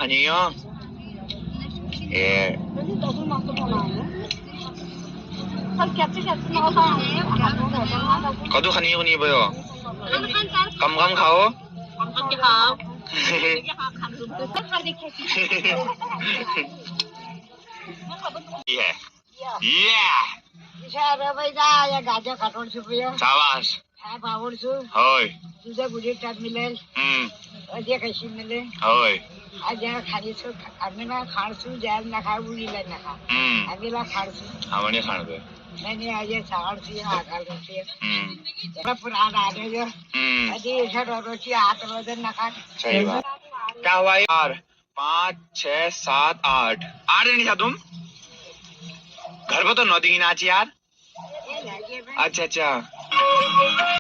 खानी हो ए कदू खानी हो नहीं भयो कम कम खाओ ये गाजा खाटोड छु शाबाश पावड छु होय तुझा गुडी टाक मिळेल अजे कशी मिळेल होय आज खाली छु आम्ही ना खाडसू जाल ना खा उडीला ना खा आम्ही ला खाडसू हमने खाण पे नहीं आज साडसी आकार करते तेरा पुराना आ गया अजे ऐसा रोटी 8 बजे ना खा सही बात क्या हुआ यार 5 6 7 8 8 नहीं था तुम घर पे तो 9 दिन आज यार अच्छा अच्छा